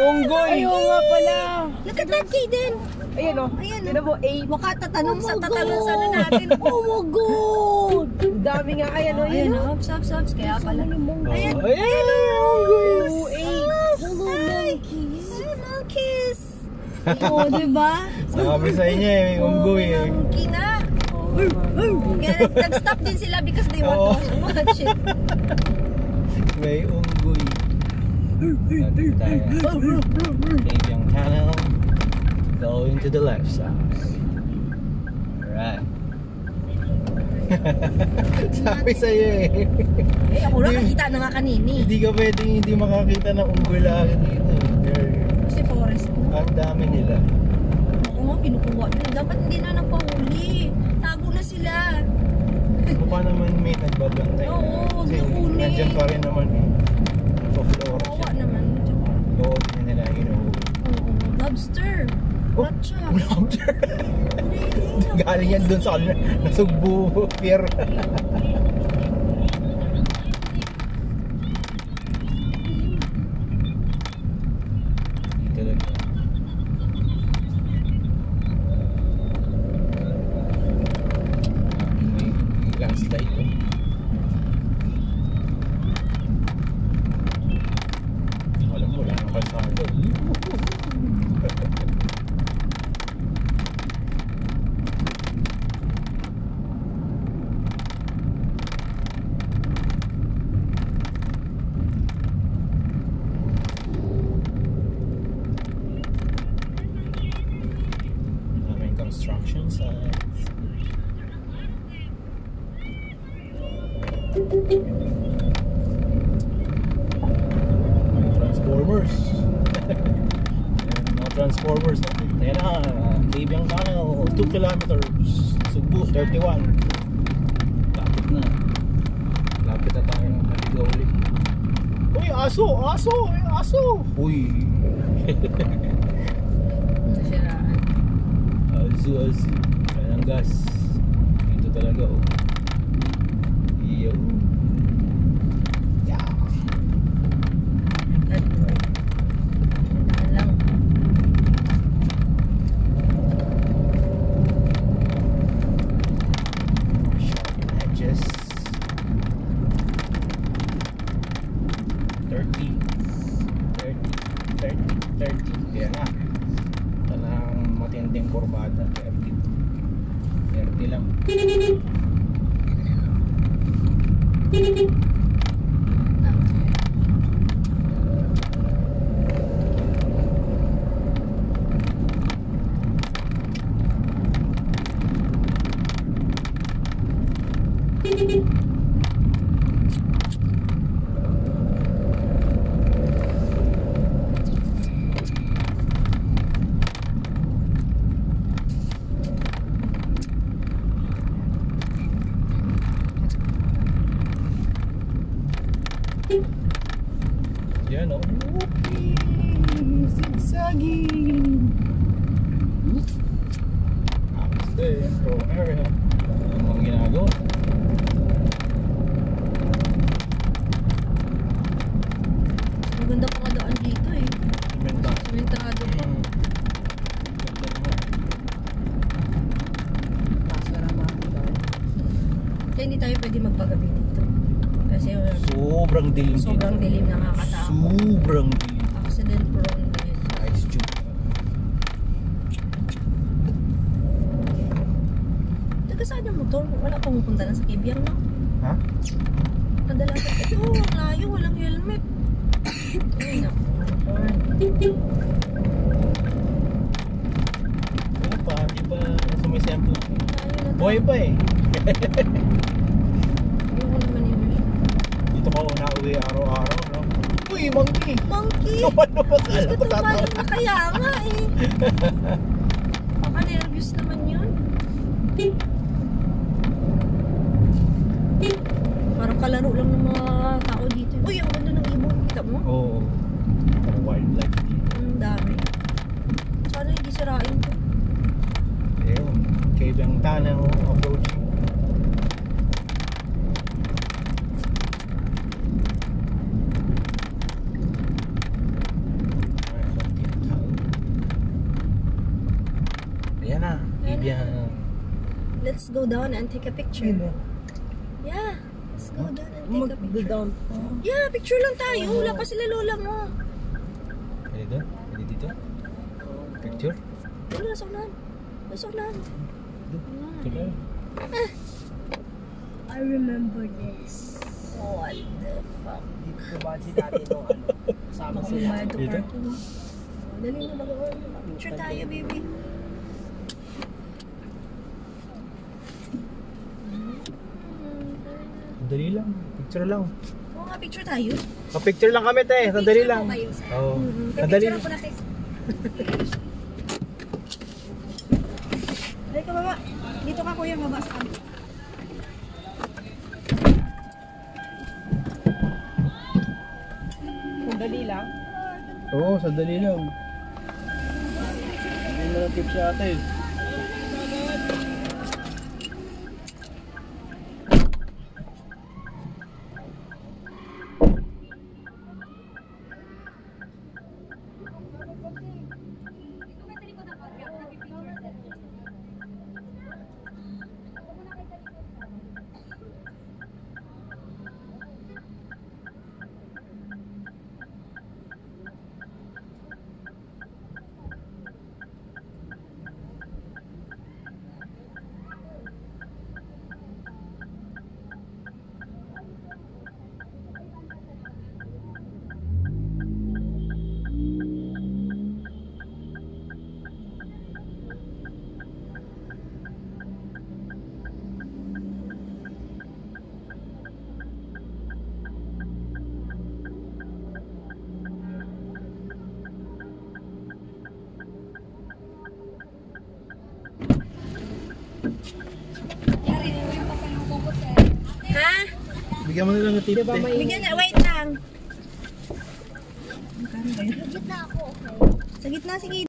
Unggoy! Ayaw nga pala. Look at that, Kaden. Ayan o. Ayan Ayan mo, A. Makatatanong sa tatalon sana natin. Oh my God! Dami nga. Ayan o. Ayan o. Subs. Kaya pala. Ayan. Ayan o! Unggoy! Hello, monkeys. Hello, monkeys. Oo, diba? Sabi sa inyo eh, may unggoy eh. Monkey nga. Kaya nag-stop din sila because they want to watch it. May unggoy. Dito tayo. Kabyang Tunnel. Going to the left side. Alright. Sabi sa'yo eh. Eh, ako lang nakita na nga kanini. Hindi ka pwedeng hindi makakita ng unggoy lagi dito. Kasi forest. Ang dami nila. Oo nga, kinukuha nila. Dapat hindi na nagpahuli. Tago na sila. Mukha naman may nagbabantay. Oo, Kasi nakunin. nandyan pa rin naman eh. Flora Kawawa siya. naman. Doon din nila hinuhuli. Oo, lobster. Ratcha. Lobster. Galing yan dun sa kanila. Nasugbo. Pier. Dito lang. May landslide to. Alam mo, wala nang kalsado. Daming construction sites. Transformers. Mga Transformers. Ayan na, Kabyang Tunnel, 2 kilometers. Sugbo, 31. Lapit na. Lapit na tayo ng Maligaw ulit. Uy, aso! Aso! Aso! Uy! Nasiraan. Aso. Ayan ang gas. Dito talaga oh. Iyo. Yeah. Lang. Sharp edges. 30. Kaya nga. Talang matinding kurbada. 30 lang. Yan o. Whoopee! Zigzagging! Upstairs, pro area. Ano mga ginagawa? Maganda pa nga daan dito eh. Inventado. Sementado pa. Kaya hindi tayo pwede magpagabi dito. Kasi Sobrang dilim dito. sobrang dilim, nakakatakot. Sobrang dilim. Accident prone din. Nice joke. Taga saan yung motor? Wala pang pupunta na sa Kabyang, no? Ha? Kadalasan ito, ang layo, walang helmet. Ay, naku. Ano pa? Di ba sumisempo? Layo na to. Buhay pa eh. Ayoko naman yung Dito ka nauwi araw-araw, no? Uy, monkey! monkey! Ano ba? Mas ko tumalang na kaya nga eh. Baka nervous naman yun. Parang kalaro lang ng mga tao dito. Uy, ang ganda ng ibon. Kita mo? Oo. Parang wildlife dito. Ang dami. Sana hindi sirain ko. Ayun. Kabyang Tunnel approaching. bien. Let's go down and take a picture. Yun, oh. Yeah. Let's go down and take a picture. Mag-down. Yeah, picture lang tayo. Wala pa sila lola mo. Pwede doon? Pwede dito? Picture? Wala, nasa unahan. Nasa unahan. Ito lang. I remember this. What the fuck? Dito ba si dati nung ano? Sama Baka sila. bumayad to Dito? parking. Dali mo mag-on. Picture tayo, baby. Sandali lang. Picture lang. Oo nga, picture tayo. Pa-picture lang kami, te. Sandali lang. Picture po kayo, sir. Oo. Sandali Picture lang. ako na kayo. Dali ka, baba. Dito ka, kuya, mabas ka. Sandali lang. Oo, sandali lang. Hindi na lang tips sa atin. Ha? Bigyan mo na lang ng tip, te. Bigyan na, wait lang. Sa gitna ako, okay. Sa gitna, sige.